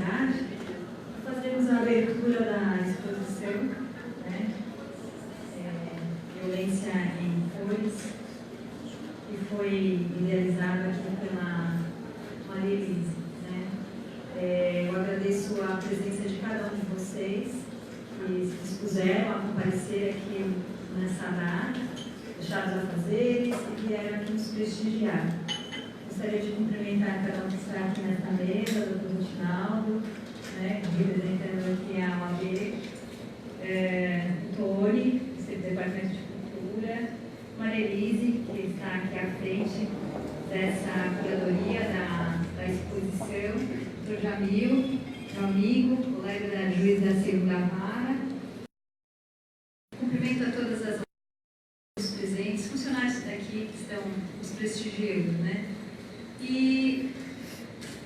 oportunidade, fazemos a leitura da exposição, né? Violência em Cores, que foi idealizada aqui pela Maria Elise, né? Eu agradeço a presença de cada um de vocês que se dispuseram a comparecer aqui nessa data, deixaram os afazeres e vieram aqui nos prestigiar. Gostaria de cumprimentar cada um que está aqui nesta mesa, o Dr. Rutinaldo, né, representando aqui a OAB, o Tony, do Departamento de Cultura, Maria Elise, que está aqui à frente dessa curadoria da exposição, o Dr. Jamil, meu amigo, colega da juíza da segunda vara. Cumprimento a todas as presentes, funcionários daqui que estão nos prestigiando, né? E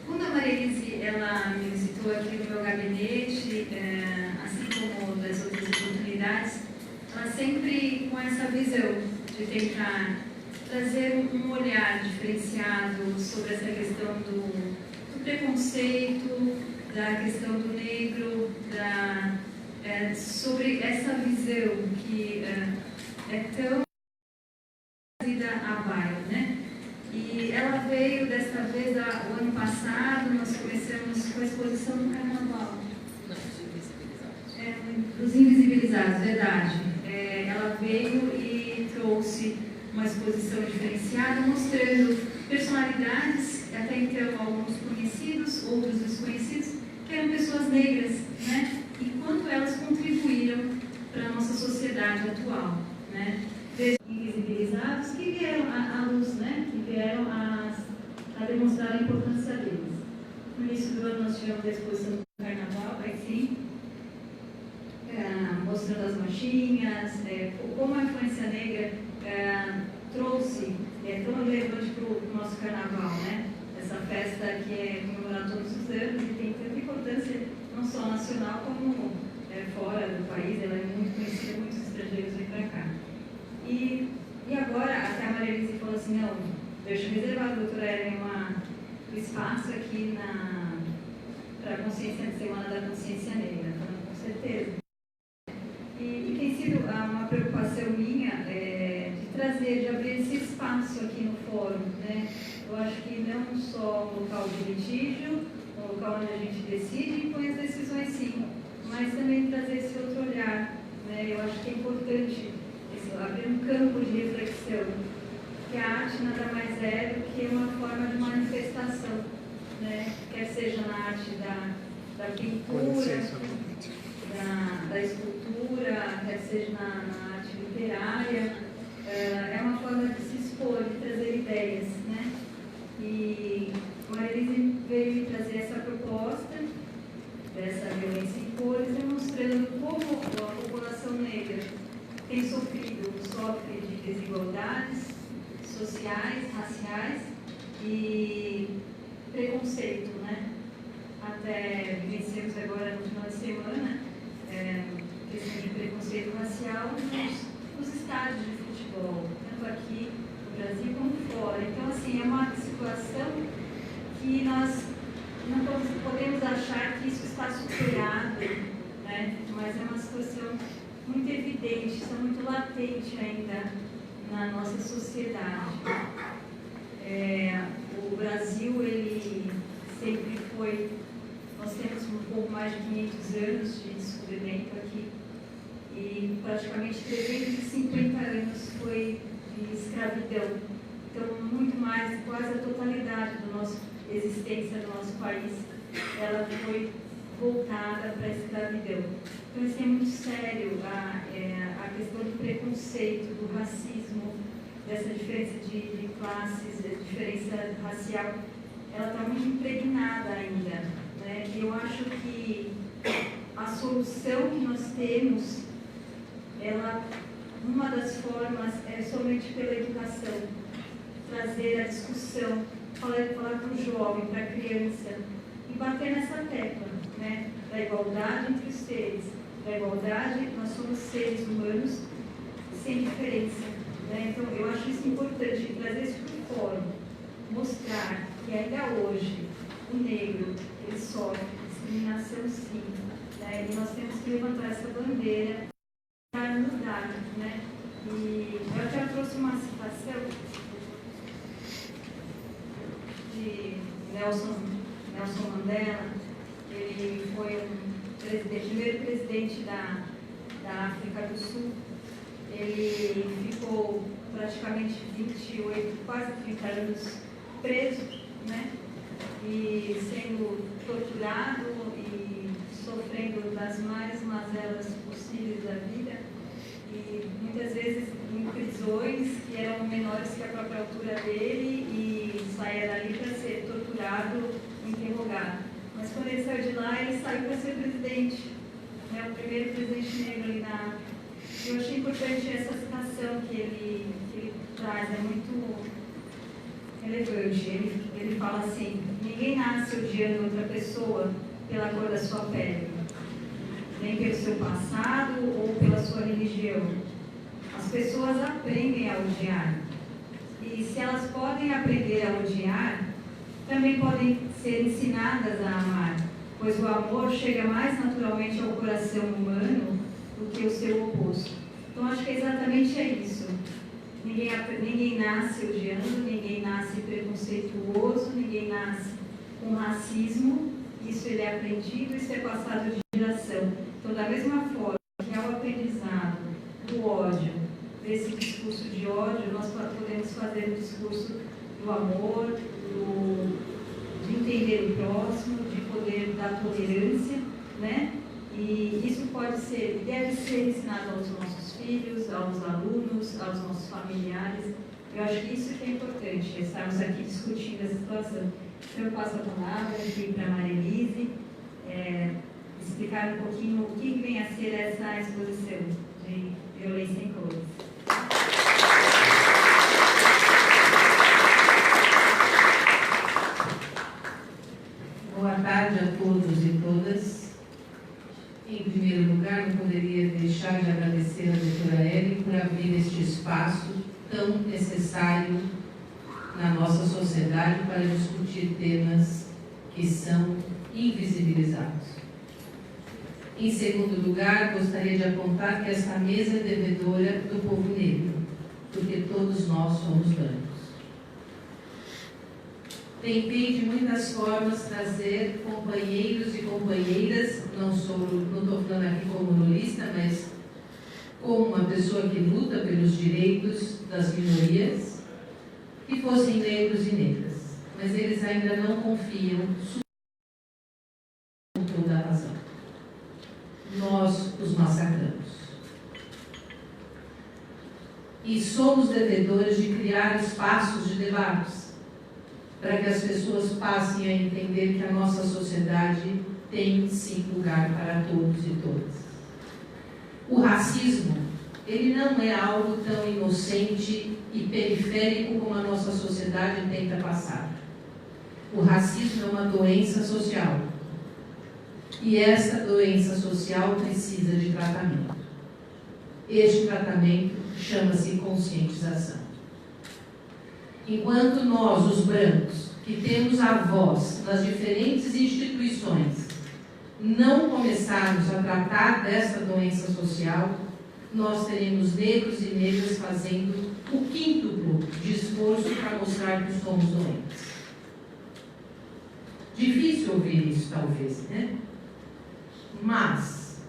quando a Maria Elise, ela me visitou aqui no meu gabinete, assim como das outras oportunidades, ela sempre com essa visão de tentar trazer um olhar diferenciado sobre essa questão do preconceito, da questão do negro, sobre essa visão que é tão trazida à baila, né? E ela veio desta vez, o ano passado, nós começamos com a exposição do Carnaval. Dos Invisibilizados, verdade. Ela veio e trouxe uma exposição diferenciada, mostrando personalidades, até então alguns conhecidos, outros desconhecidos, que eram pessoas negras, né? E quanto elas contribuíram para a nossa sociedade atual, né? Invisibilizados que vieram à luz, né? Que vieram a demonstrar a importância deles. No início do ano nós tivemos a exposição do Carnaval, aí sim, mostrando as marchinhas, como a influência negra trouxe, tão relevante para o nosso Carnaval, né? Essa festa que é comemorada todos os anos e tem tanta importância, não só nacional, como fora do país, ela é muito conhecida, muitos estrangeiros vêm para cá. E agora, até a Maria Elise falou assim, não, deixa eu reservar a doutora Ellen um espaço aqui para a consciência de Semana da Consciência Negra, então, com certeza. E tem sido uma preocupação minha de trazer, de abrir esse espaço aqui no fórum, né? Eu acho que não só um local de litígio, um local onde a gente decide e põe as decisões sim, mas também trazer esse outro olhar, né? Eu acho que é importante abrir um campo de reflexão, que a arte nada mais é do que uma forma de manifestação, né? Quer seja na arte da pintura, da escultura, quer seja na arte literária, é uma forma de se expor, de trazer ideias, né? E a Maria Elise veio me trazer essa proposta dessa violência em cores, demonstrando como a população negra tem sofre de desigualdades sociais, raciais e preconceito, né? Até vivenciamos agora no final de semana questão de preconceito racial nos estádios de futebol, tanto aqui no Brasil como fora. Então, assim, é uma situação que nós não podemos achar que isso está superado, né? Mas é uma situação muito evidente, está muito latente ainda na nossa sociedade. O Brasil, ele sempre foi, nós temos um pouco mais de 500 anos de descobrimento aqui e praticamente 350 anos foi de escravidão. Então, muito mais, quase a totalidade da nossa existência do nosso país, ela foi voltada para a escravidão. Então, isso é muito sério, a questão do preconceito, do racismo, dessa diferença de classes, da diferença racial, ela está muito impregnada ainda, né? E eu acho que a solução que nós temos, uma das formas é somente pela educação, trazer a discussão, falar para o jovem, para a criança, e bater nessa tecla, né? Da igualdade entre os seres. Da igualdade, nós somos seres humanos sem diferença, né? Então, eu acho isso importante, trazer isso para o fórum, mostrar que ainda hoje o negro, ele sofre aceitação sim, né? E nós temos que levantar essa bandeira para mudar, né? E eu até trouxe uma citação de Nelson Mandela. Ele foi primeiro presidente da África do Sul. Ele ficou praticamente 28, quase 30 anos preso, né? E sendo torturado e sofrendo das mais mazelas possíveis da vida. E muitas vezes em prisões que eram menores que a própria altura dele, e saía dali para ser torturado, interrogado. Mas quando ele saiu de lá, ele saiu para ser presidente, né? O primeiro presidente negro ali na África. Eu achei importante essa citação que ele traz, é muito relevante. Ele fala assim: ninguém nasce odiando outra pessoa pela cor da sua pele, nem pelo seu passado ou pela sua religião. As pessoas aprendem a odiar. E se elas podem aprender a odiar, também podem ser ensinadas a amar, pois o amor chega mais naturalmente ao coração humano do que o seu oposto. Então, acho que exatamente é isso. Ninguém nasce odiando, ninguém nasce preconceituoso, ninguém nasce com racismo. Isso ele é aprendido, isso é passado de geração. Então, da mesma forma que é o aprendizado do ódio, desse discurso de ódio, nós podemos fazer o discurso do amor, de entender o próximo, de poder da tolerância, né? E isso pode ser, deve ser ensinado aos nossos filhos, aos alunos, aos nossos familiares. Eu acho que isso que é importante, estarmos aqui discutindo essa situação. Então, eu passo a palavra aqui para a Marilise, explicar um pouquinho o que vem a ser essa exposição de violência em cores. Boa tarde a todos e todas. Em primeiro lugar, não poderia deixar de agradecer a doutora Ellen por abrir este espaço tão necessário na nossa sociedade para discutir temas que são invisibilizados. Em segundo lugar, gostaria de apontar que esta mesa é devedora do povo negro, porque todos nós somos brancos. Tentei de muitas formas trazer companheiros e companheiras, não estou falando aqui como lulista, mas como uma pessoa que luta pelos direitos das minorias, que fossem negros e negras. Mas eles ainda não confiam com toda a razão. Nós os massacramos. E somos devedores de criar espaços de debates, para que as pessoas passem a entender que a nossa sociedade tem sim lugar para todos e todas. O racismo, ele não é algo tão inocente e periférico como a nossa sociedade tenta passar. O racismo é uma doença social. E esta doença social precisa de tratamento. Este tratamento chama-se conscientização. Enquanto nós, os brancos, que temos a voz nas diferentes instituições, não começarmos a tratar dessa doença social, nós teremos negros e negras fazendo o quíntuplo de esforço para mostrar que somos doentes. Difícil ouvir isso, talvez, né? Mas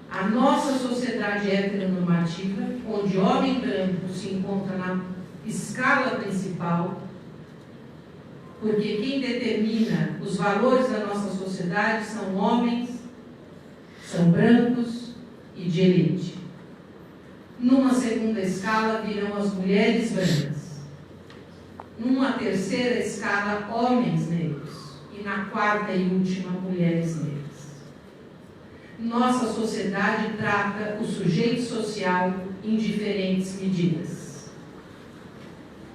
a nossa sociedade heteronormativa, onde homem branco se encontra na escala principal, porque quem determina os valores da nossa sociedade são homens, são brancos e de elite. Numa segunda escala virão as mulheres brancas. Numa terceira escala, homens negros. E na quarta e última, mulheres negras. Nossa sociedade trata o sujeito social em diferentes medidas.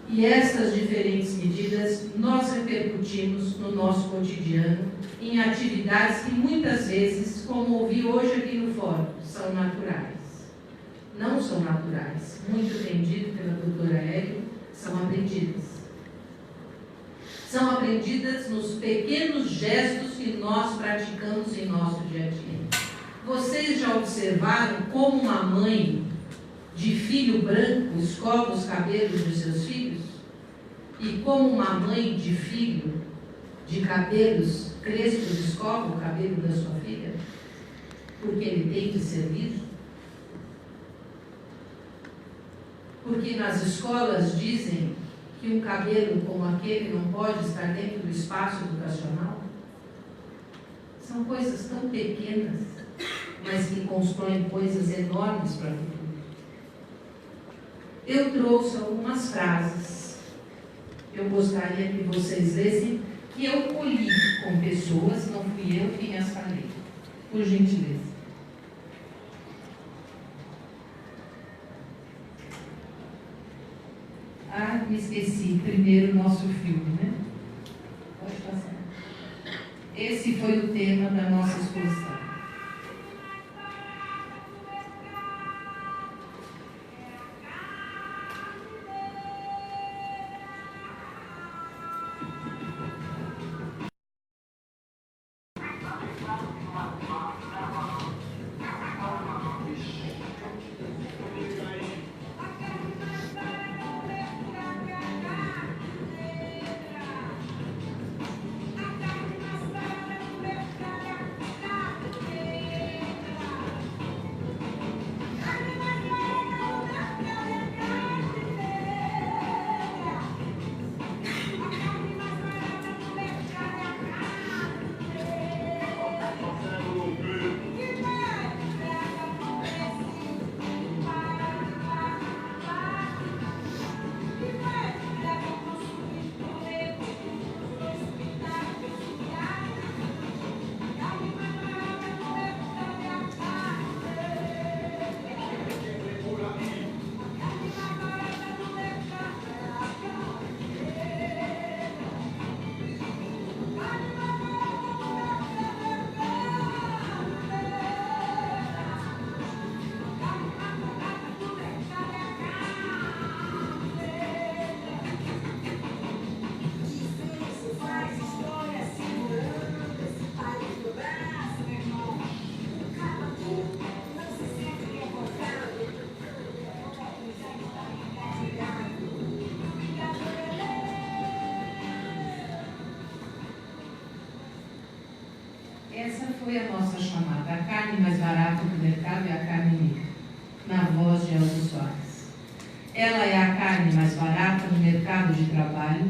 E essas diferentes medidas nós repercutimos no nosso cotidiano em atividades que muitas vezes, como ouvi hoje aqui no fórum, são naturais. Não são naturais. Muito bem dito pela doutora Hélio, são aprendidas. São aprendidas nos pequenos gestos que nós praticamos em nosso dia a dia. Vocês já observaram como uma mãe de filho branco escova os cabelos de seus filhos? E como uma mãe de filho de cabelos crespos escova o cabelo da sua filha? Porque ele tem que servir? Porque nas escolas dizem que um cabelo como aquele não pode estar dentro do espaço educacional? São coisas tão pequenas, mas que constroem coisas enormes para o futuro. Eu trouxe algumas frases. Eu gostaria que vocês lessem, que eu colhi com pessoas, não fui eu quem as falei. Por gentileza. Ah, me esqueci. Primeiro, nosso filme, né? Pode passar. Esse foi o tema da nossa exposição. Essa foi a nossa chamada, a carne mais barata do mercado é a carne negra, na voz de Elza Soares. Ela é a carne mais barata no mercado de trabalho,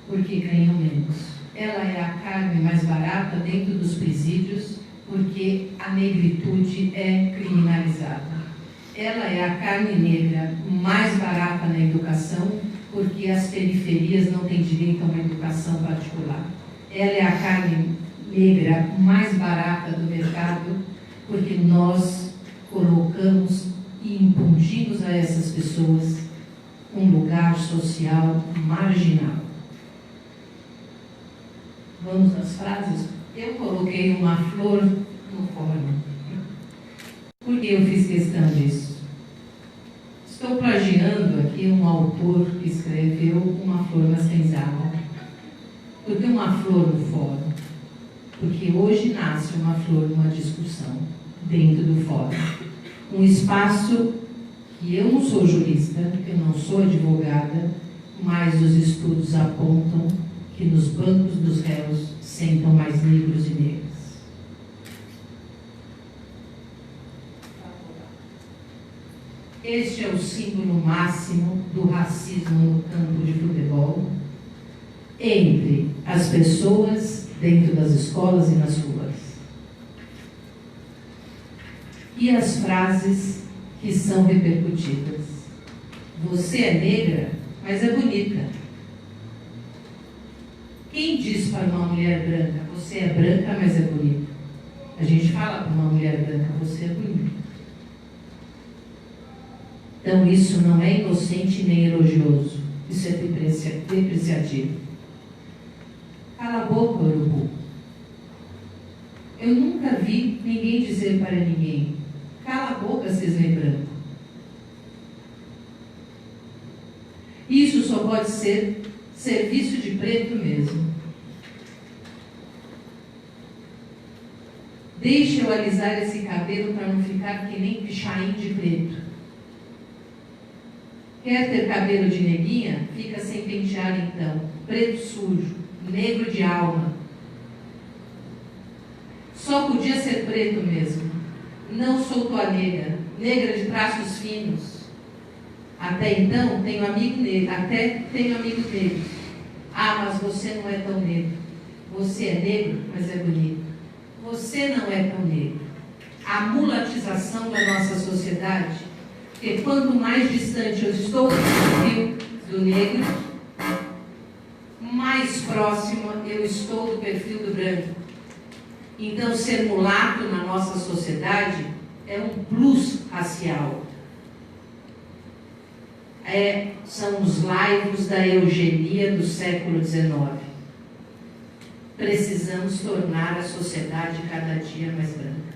porque ganham menos. Ela é a carne mais barata dentro dos presídios, porque a negritude é criminalizada. Ela é a carne negra mais barata na educação, porque as periferias não têm direito a uma educação particular. Ela é a carne negra mais barata do mercado, porque nós colocamos e impungimos a essas pessoas um lugar social marginal. Vamos às frases? Eu coloquei uma flor no forno. Por que eu fiz questão disso? Estou plagiando aqui um autor que escreveu Uma Flor na Senzala. Por que uma flor no fórum? Porque hoje nasce uma flor numa discussão dentro do fórum. Um espaço que eu não sou jurista, eu não sou advogada, mas os estudos apontam que nos bancos dos réus sentam mais negros e negras. Este é o símbolo máximo do racismo no campo de futebol, entre as pessoas dentro das escolas e nas ruas. E as frases que são repercutidas. Você é negra, mas é bonita. Quem diz para uma mulher branca, você é branca, mas é bonita? A gente fala para uma mulher branca, você é bonita. Então isso não é inocente nem elogioso. Isso é depreciativo. Cala a boca, urubu. Eu nunca vi ninguém dizer para ninguém: cala a boca, cisne branco. Isso só pode ser serviço de preto mesmo. Deixa eu alisar esse cabelo para não ficar que nem pichain de preto. Quer ter cabelo de neguinha? Fica sem pentear então. Preto sujo, negro de alma. Só podia ser preto mesmo. Não sou tua negra, negra de traços finos. Até então tenho amigo negro, Ah, mas você não é tão negro. Você é negro, mas é bonito. Você não é tão negro. A mulatização da nossa sociedade, porque quanto mais distante eu estou do perfil do negro, mais próximo eu estou do perfil do branco. Então, ser mulato na nossa sociedade é um plus racial. São os laivos da eugenia do século XIX. Precisamos tornar a sociedade cada dia mais branca.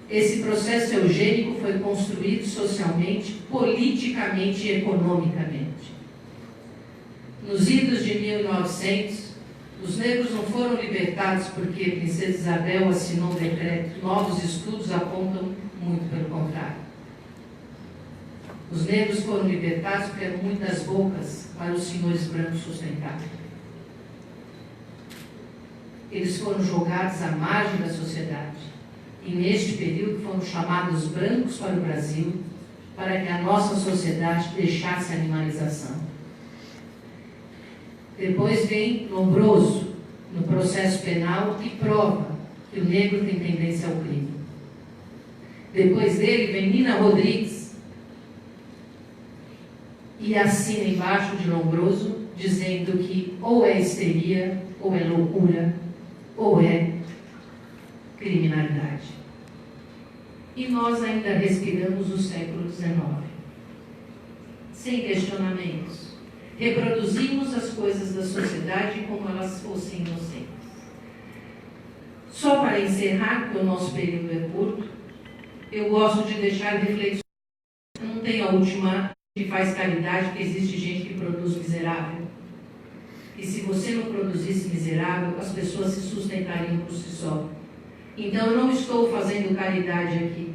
Esse processo eugênico foi construído socialmente, politicamente e economicamente. Nos idos de 1900, os negros não foram libertados porque a princesa Isabel assinou um decreto. Novos estudos apontam muito pelo contrário. Os negros foram libertados porque eram muitas bocas para os senhores brancos sustentarem. Eles foram jogados à margem da sociedade. E neste período foram chamados brancos para o Brasil, para que a nossa sociedade deixasse a animalização. Depois vem Lombroso, no processo penal, que prova que o negro tem tendência ao crime. Depois dele vem Nina Rodrigues e assina embaixo de Lombroso, dizendo que ou é histeria, ou é loucura, ou é criminalidade. E nós ainda respiramos o século XIX, sem questionamentos. Reproduzimos as coisas da sociedade como elas fossem inocentes. Só para encerrar, porque o nosso período é curto, eu gosto de deixar reflexões. Não tem a última que faz caridade, porque existe gente que produz miserável. E se você não produzisse miserável, as pessoas se sustentariam por si só. Então, eu não estou fazendo caridade aqui.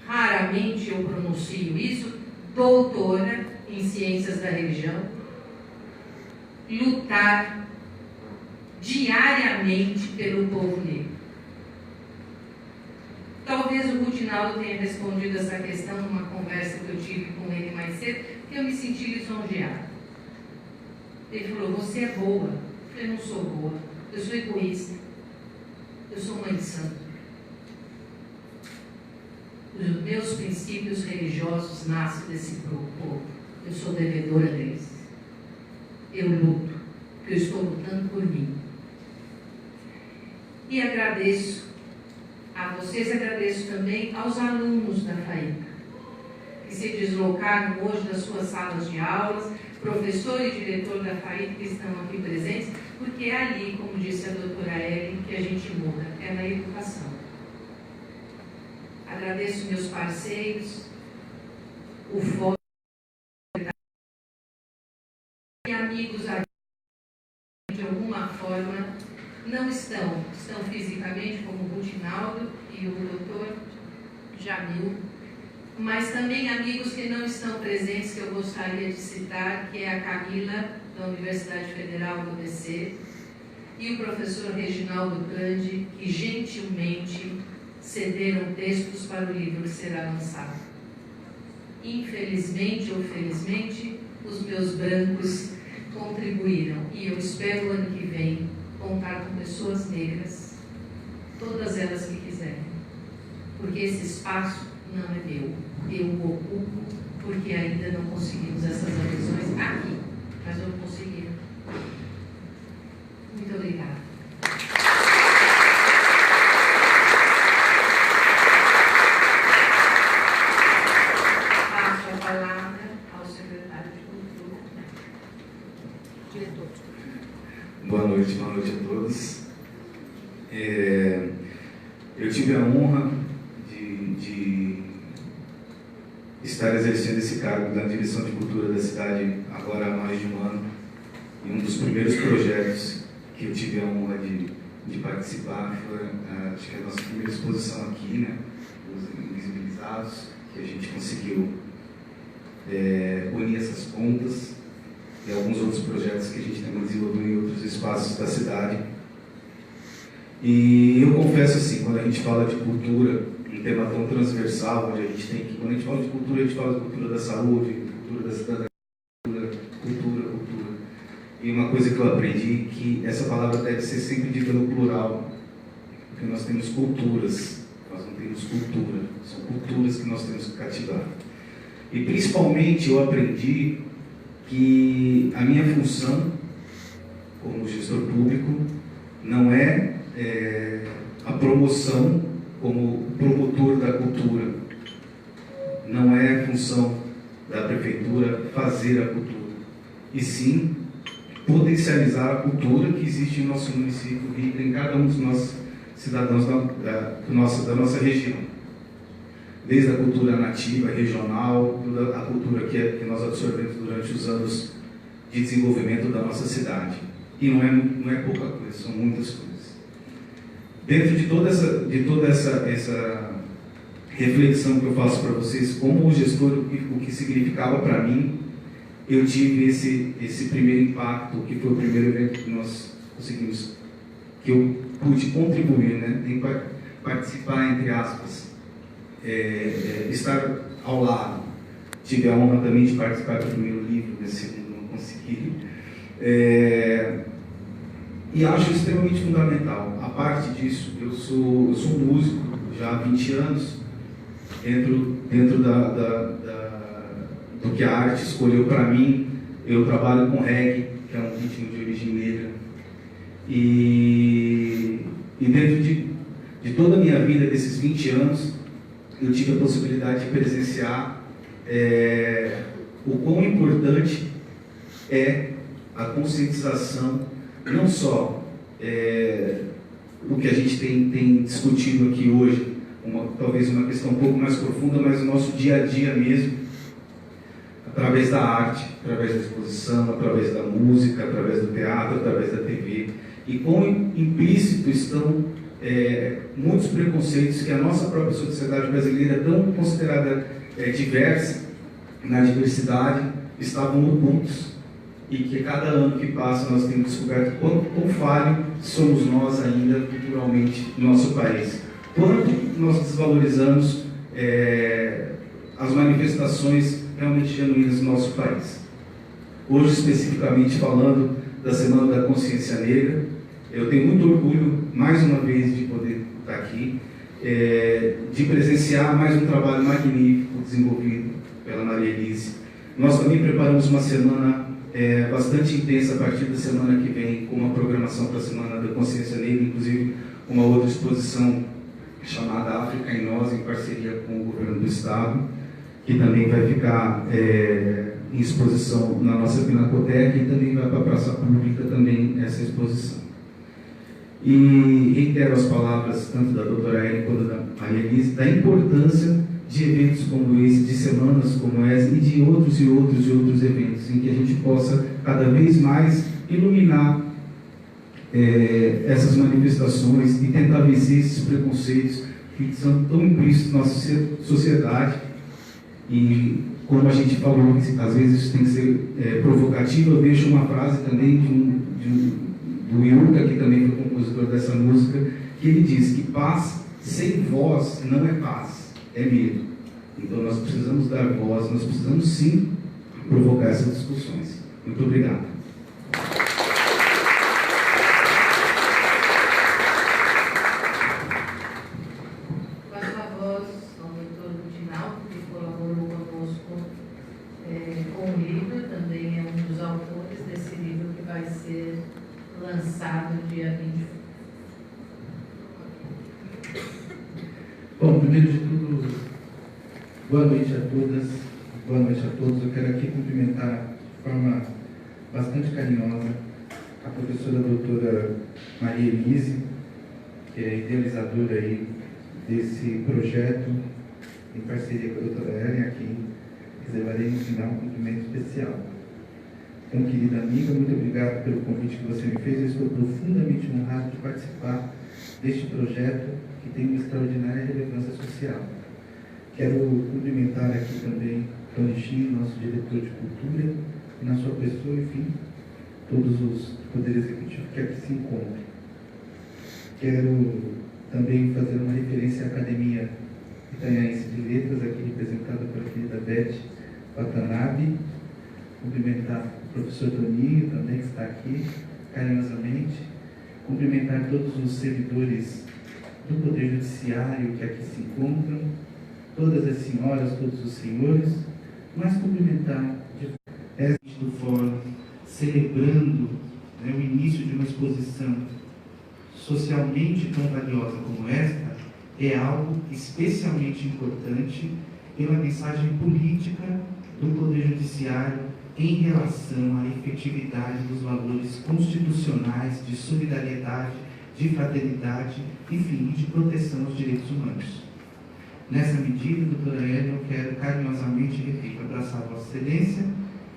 Raramente eu pronuncio isso, doutora em ciências da religião, lutar diariamente pelo povo negro. Talvez o Rutinaldo tenha respondido essa questão numa conversa que eu tive com ele mais cedo, que eu me senti lisonjeada. Ele falou, você é boa. Eu falei, não sou boa, eu sou egoísta, eu sou mãe de santo. Os meus princípios religiosos nascem desse povo. Eu sou devedora deles. Eu luto, porque eu estou lutando por mim. E agradeço a vocês, agradeço também aos alunos da FAICA, que se deslocaram hoje das suas salas de aulas, professor e diretor da FAICA que estão aqui presentes, porque é ali, como disse a doutora Ellen, que a gente muda, é na educação. Agradeço meus parceiros, o fórum e amigos de alguma forma não estão fisicamente, como o Rutinaldo e o doutor Jamil, mas também amigos que não estão presentes, que eu gostaria de citar, que é a Camila, da Universidade Federal do ABC, e o professor Reginaldo Candi, que gentilmente cederam textos para o livro que será lançado. Infelizmente ou felizmente, os meus brancos contribuíram, e eu espero o ano que vem contar com pessoas negras, todas elas que quiserem, porque esse espaço não é meu, eu o ocupo, porque ainda não conseguimos essas adesões aqui, mas vamos conseguir. Muito obrigada. Passo a palavra ao secretário de Cultura. Diretor. Boa noite a todos. Eu tive a honra de estar exercendo esse cargo da direção de cultura da cidade agora há mais de um ano, e um dos primeiros projetos que eu tive a honra de participar. Foi, acho que a nossa primeira exposição aqui, né? Os Invisibilizados, que a gente conseguiu unir essas pontas e alguns outros projetos que a gente também desenvolveu em outros espaços da cidade. E eu confesso assim, quando a gente fala de cultura, um tema tão transversal, onde a gente tem que, quando a gente fala de cultura, a gente fala de cultura da saúde, cultura da cidadania, cultura. E uma coisa que eu aprendi, que essa palavra deve ser sempre dita no plural, porque nós temos culturas, nós não temos cultura, são culturas que nós temos que cativar. E principalmente eu aprendi que a minha função como gestor público não é a promoção como promotor da cultura. Não é função da prefeitura fazer a cultura, e sim potencializar a cultura que existe em nosso município e em cada um dos nossos cidadãos da nossa região. Desde a cultura nativa, regional, toda a cultura que nós absorvemos durante os anos de desenvolvimento da nossa cidade. E não é pouca coisa, são muitas coisas. Dentro de toda essa reflexão que eu faço para vocês, como gestor, o que significava para mim, eu tive esse primeiro impacto, que foi o primeiro evento que nós conseguimos, que eu pude contribuir, né? Em participar, entre aspas, estar ao lado. Tive a honra também de participar do primeiro livro, nesse segundo não consegui. E acho extremamente fundamental. A parte disso, eu sou um músico já há 20 anos, dentro do que a arte escolheu para mim. Eu trabalho com reggae, que é um ritmo de origem negra. E dentro de toda a minha vida, desses 20 anos, eu tive a possibilidade de presenciar o quão importante é a conscientização, não só o que a gente tem discutido aqui hoje, talvez uma questão um pouco mais profunda, mas o nosso dia a dia mesmo, através da arte, através da exposição, através da música, através do teatro, através da TV. E quão implícito estão muitos preconceitos que a nossa própria sociedade brasileira, tão considerada diversa, na diversidade, estavam ocultos. E que cada ano que passa nós temos descoberto quão falho somos nós ainda culturalmente no nosso país. Quanto nós desvalorizamos as manifestações realmente genuínas do nosso país. Hoje, especificamente falando da Semana da Consciência Negra, eu tenho muito orgulho, mais uma vez, de poder estar aqui, de presenciar mais um trabalho magnífico desenvolvido pela Maria Elise. Nós também preparamos uma semana bastante intensa a partir da semana que vem, com uma programação para a Semana da Consciência Negra, inclusive uma outra exposição chamada África em Nós, em parceria com o governo do Estado, que também vai ficar em exposição na nossa Pinacoteca, e também vai para a Praça Pública também essa exposição. E reitero as palavras tanto da doutora Ellen quanto da Maria Elise, da importância de eventos como esse, de semanas como essa, e de outros eventos, em que a gente possa cada vez mais iluminar essas manifestações e tentar vencer esses preconceitos que são tão implícitos na nossa sociedade. E como a gente falou, às vezes isso tem que ser provocativo, eu deixo uma frase também do Yuka, que também foi compositor dessa música, que ele diz que paz sem voz não é paz, é medo. Então nós precisamos dar voz, nós precisamos sim provocar essas discussões. Muito obrigado. Lançado dia 20. Bom, primeiro de tudo, boa noite a todas, boa noite a todos. Eu quero aqui cumprimentar de forma bastante carinhosa a professora doutora Maria Elise, que é idealizadora aí desse projeto, em parceria com a doutora Ellen, aqui reservarei no final um cumprimento especial. Então, querida amiga, muito obrigado grato pelo convite que você me fez. Eu estou profundamente honrado de participar deste projeto que tem uma extraordinária relevância social. Quero cumprimentar aqui também Tony Chin, nosso diretor de cultura, e na sua pessoa, enfim, todos os poderes executivos que aqui se encontram. Quero também fazer uma referência à Academia Itanhaense de Letras, aqui representada pela querida Beth Watanabe. Cumprimentar o professor Toninho também, que está aqui, carinhosamente. Cumprimentar todos os servidores do Poder Judiciário que aqui se encontram, todas as senhoras, todos os senhores, mas cumprimentar do fórum, celebrando, né, o início de uma exposição socialmente tão valiosa como esta, é algo especialmente importante pela mensagem política do Poder Judiciário em relação à efetividade dos valores constitucionais de solidariedade, de fraternidade, enfim, de proteção aos direitos humanos. Nessa medida, doutora Ana, eu quero carinhosamente, repito, abraçar a Vossa Excelência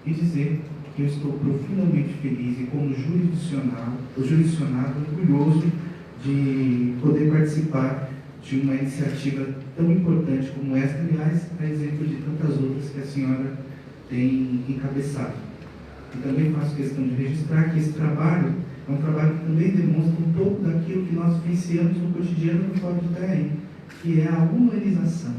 e dizer que eu estou profundamente feliz e, como jurisdicionado, orgulhoso de poder participar de uma iniciativa tão importante como esta, aliás, a exemplo de tantas outras que a senhora tem encabeçado. E também faço questão de registrar que esse trabalho é um trabalho que também demonstra um pouco daquilo que nós vivenciamos no cotidiano no Fórum de Itanhaém, que é a humanização.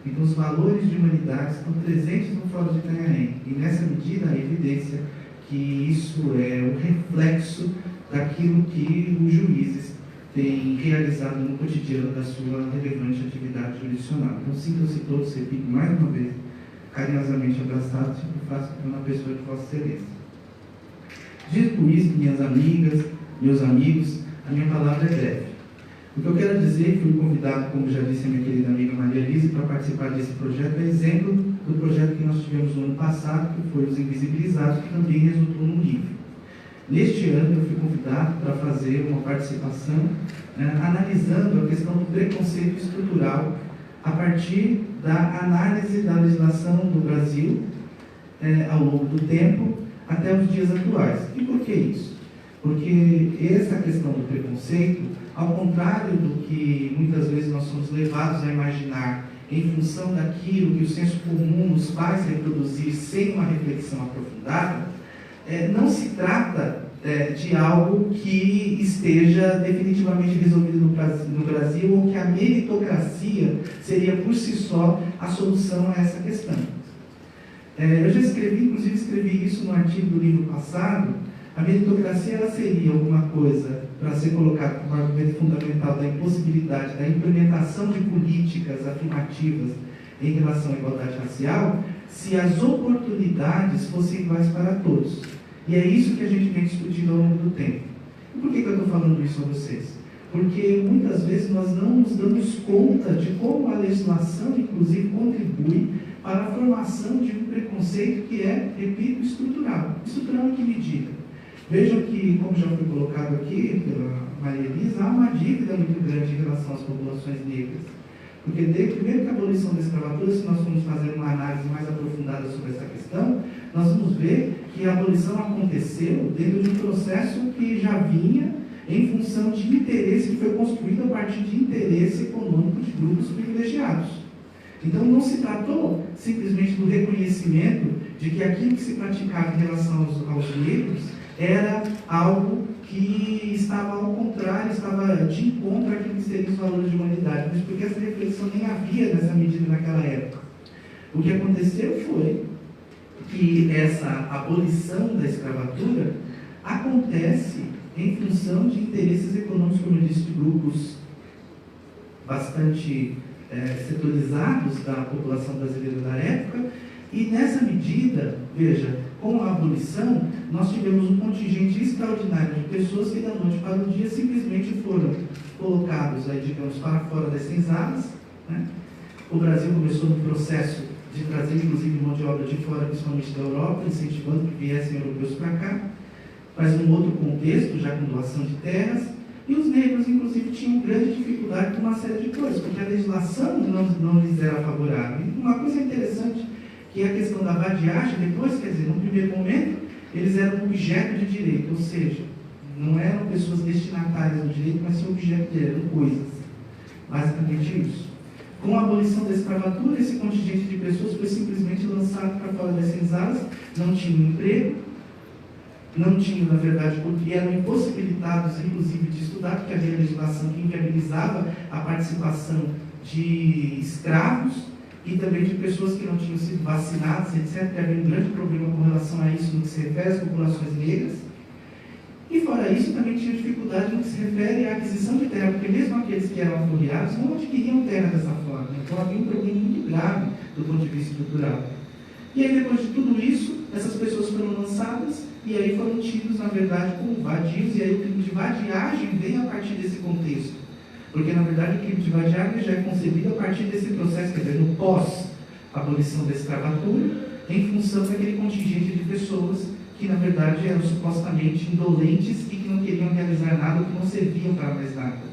Então, os valores de humanidade estão presentes no Fórum de Itanhaém. E, nessa medida, a evidência que isso é o reflexo daquilo que os juízes têm realizado no cotidiano da sua relevante atividade jurisdicional. Então, sintam-se todos, repito mais uma vez, carinhosamente abraçados, e faço na pessoa de Vossa Excelência. Dito isto, minhas amigas, meus amigos, a minha palavra é breve. O que eu quero dizer, fui convidado, como já disse a minha querida amiga Maria Elise, para participar desse projeto, é exemplo do projeto que nós tivemos no ano passado, que foi Os Invisibilizados, que também resultou num livro. Neste ano, eu fui convidado para fazer uma participação analisando a questão do preconceito estrutural a partir da análise da legislação do Brasil ao longo do tempo até os dias atuais. E por que isso? Porque essa questão do preconceito, ao contrário do que muitas vezes nós somos levados a imaginar em função daquilo que o senso comum nos faz reproduzir sem uma reflexão aprofundada, não se trata de algo que esteja definitivamente resolvido no Brasil ou que a meritocracia seria por si só a solução a essa questão. Eu já inclusive escrevi isso no artigo do livro passado. A meritocracia ela seria alguma coisa para ser colocada como argumento fundamental da impossibilidade da implementação de políticas afirmativas em relação à igualdade racial, se as oportunidades fossem iguais para todos. E é isso que a gente vem discutindo ao longo do tempo. E por que eu estou falando isso a vocês? Porque muitas vezes nós não nos damos conta de como a legislação, inclusive, contribui para a formação de um preconceito que é, repito, estrutural. Estrutural em que medida? Vejam que, como já foi colocado aqui pela Maria Elisa, há uma dívida muito grande em relação às populações negras. Porque desde primeiro que a abolição da escravatura, se nós formos fazer uma análise mais aprofundada sobre essa questão, nós vamos ver que a abolição aconteceu dentro de um processo que já vinha em função de interesse que foi construído a partir de interesse econômico de grupos privilegiados. Então não se tratou simplesmente do reconhecimento de que aquilo que se praticava em relação aos negros era algo que estava ao contrário, estava de encontro àquilo que seriam os valores de humanidade, mas porque essa reflexão nem havia nessa medida naquela época. O que aconteceu foi que essa abolição da escravatura acontece em função de interesses econômicos, como eu disse, de grupos bastante setorizados da população brasileira da época, e nessa medida, veja, com a abolição, nós tivemos um contingente extraordinário de pessoas que da noite para o dia simplesmente foram colocados, aí, digamos, para fora das senzalas, né? O Brasil começou no processo de trazer, inclusive, mão de obra de fora, principalmente da Europa, incentivando que viessem europeus para cá, mas num outro contexto, já com doação de terras, e os negros, inclusive, tinham grande dificuldade com uma série de coisas, porque a legislação não lhes era favorável. E uma coisa interessante, que é a questão da vadiagem, depois, quer dizer, no primeiro momento, eles eram objeto de direito, ou seja, não eram pessoas destinatárias do direito, mas sim objeto de eram coisas. Basicamente isso. Com a abolição da escravatura, esse contingente de pessoas foi simplesmente lançado para fora das senzalas, não tinham emprego, não tinham, na verdade, porque eram impossibilitados, inclusive, de estudar, porque havia legislação que inviabilizava a participação de escravos e também de pessoas que não tinham sido vacinadas, etc. E havia um grande problema com relação a isso no que se refere às populações negras. E fora isso, também tinha dificuldade no que se refere à aquisição de terra, porque mesmo aqueles que eram afiliados não adquiriam terra dessa forma. Então havia um problema muito grave do ponto de vista estrutural. E aí, depois de tudo isso, essas pessoas foram lançadas e aí foram tidos, na verdade, como vadios, e aí o crime de vadiagem vem a partir desse contexto. Porque, na verdade, o crime de vadiagem já é concebido a partir desse processo, quer dizer, no pós-abolição da escravatura, em função daquele contingente de pessoas que, na verdade, eram supostamente indolentes e que não queriam realizar nada, que não serviam para mais nada.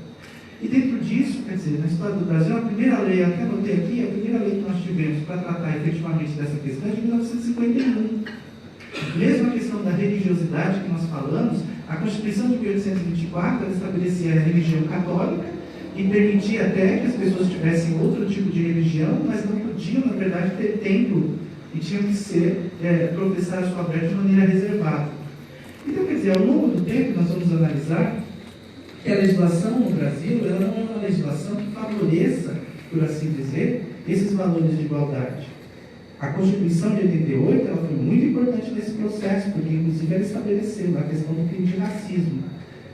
E dentro disso, quer dizer, na história do Brasil, a primeira lei, até anotei aqui, a primeira lei que nós tivemos para tratar efetivamente dessa questão é de 1951. Mesmo a questão da religiosidade que nós falamos, a Constituição de 1824 ela estabelecia a religião católica e permitia até que as pessoas tivessem outro tipo de religião, mas não podiam, na verdade, ter templo e tinham que ser, professar a sua fé de maneira reservada. Então, quer dizer, ao longo do tempo, nós vamos analisar que a legislação no Brasil ela não é uma legislação que favoreça, por assim dizer, esses valores de igualdade. A Constituição de 88 ela foi muito importante nesse processo, porque inclusive ela estabeleceu a questão do crime de racismo.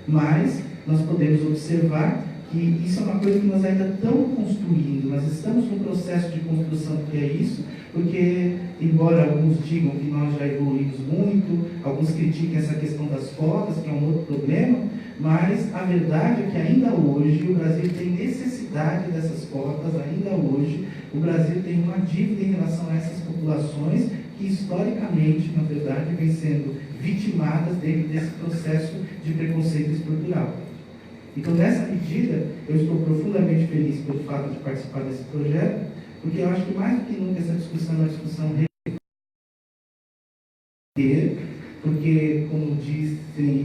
Mas nós podemos observar que isso é uma coisa que nós ainda estamos construindo, nós estamos num processo de construção do que é isso, porque, embora alguns digam que nós já evoluímos muito, alguns critiquem essa questão das cotas, que é um outro problema, mas a verdade é que ainda hoje o Brasil tem necessidade dessas cotas, ainda hoje o Brasil tem uma dívida em relação a essas populações que historicamente, na verdade, vem sendo vitimadas dentro desse processo de preconceito estrutural. Então, nessa medida, eu estou profundamente feliz pelo fato de participar desse projeto, porque eu acho que mais do que nunca essa discussão é uma discussão porque, como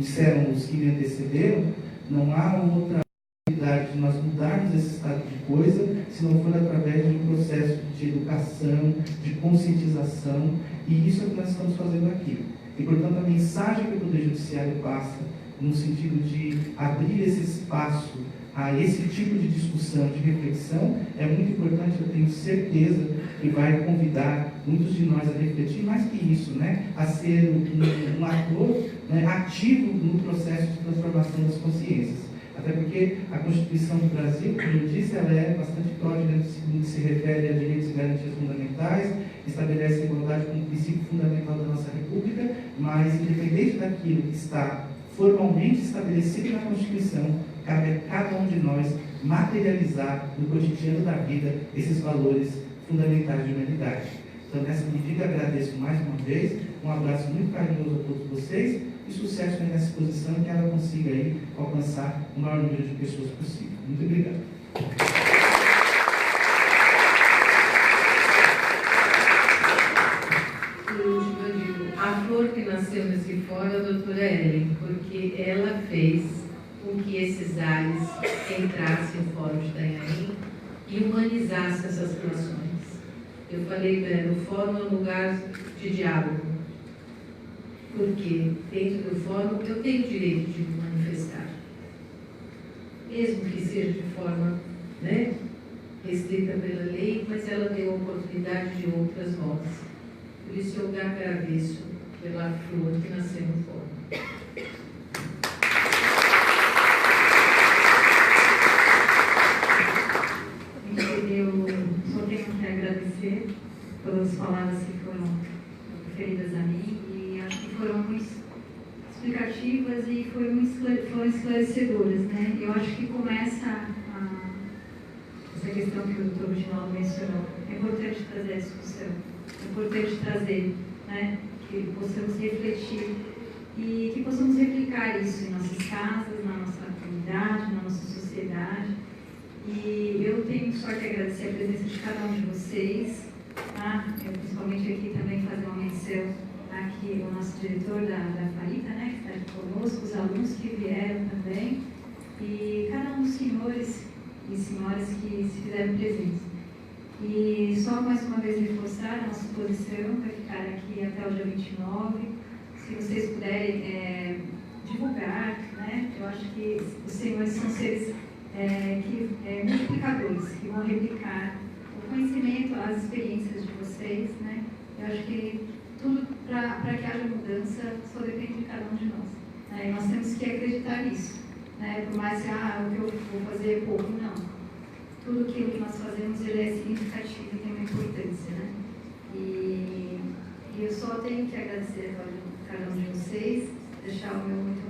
disseram os que me antecederam, não há outra possibilidade de nós mudarmos esse estado de coisa se não for através de um processo de educação, de conscientização, e isso é o que nós estamos fazendo aqui. E, portanto, a mensagem que o Poder Judiciário passa, no sentido de abrir esse espaço a esse tipo de discussão, de reflexão, é muito importante. Eu tenho certeza que vai convidar muitos de nós a refletir, mais que isso, né, a ser um ator, né, ativo no processo de transformação das consciências. Até porque a Constituição do Brasil, como eu disse, ela é bastante pródiga no que se refere a direitos e garantias fundamentais, estabelece a igualdade como princípio fundamental da nossa República, mas, independente daquilo que está formalmente estabelecido na Constituição, cabe a cada um de nós materializar no cotidiano da vida esses valores fundamentais de humanidade. Então, nessa medida, agradeço mais uma vez, um abraço muito carinhoso a todos vocês e sucesso aí nessa exposição, que ela consiga aí alcançar o maior número de pessoas possível. Muito obrigado. A flor que nasceu nesse fórum é a doutora Ellen, porque ela fez com que esses ares entrassem no fórum de Itanhaém e humanizassem essas relações. Eu falei, no fórum é um lugar de diálogo, porque dentro do fórum eu tenho o direito de me manifestar, mesmo que seja de forma, né, restrita pela lei, mas ela deu a oportunidade de outras vozes. Por isso eu agradeço pela flor que nasceu no fórum. Eu só tenho que agradecer pelas palavras que foram referidas a mim, e acho que foram muito explicativas e foram esclarecedoras, né? Eu acho que começa essa questão que o Dr. Reginaldo mencionou. É importante trazer a discussão, é importante trazer, né, que possamos refletir e que possamos replicar isso em nossas casas, na nossa comunidade, na nossa sociedade. E eu tenho só que agradecer a presença de cada um de vocês, tá? Eu, principalmente aqui, também fazer uma menção aqui o nosso diretor da FAITA, né, que está aqui conosco, os alunos que vieram também, e cada um dos senhores e senhoras que se fizeram presentes. E só mais uma vez reforçar a nossa posição para ficar aqui até o dia 29. Se vocês puderem divulgar, né, eu acho que os senhores são seres multiplicadores, que vão replicar o conhecimento, as experiências de vocês, né? Eu acho que tudo para que haja mudança só depende de cada um de nós. Né? E nós temos que acreditar nisso. Né? Por mais que o que eu vou fazer é pouco, não. Tudo aquilo que nós fazemos ele é significativo e tem uma importância. Né? E eu só tenho que agradecer a cada um de vocês, deixar o meu muito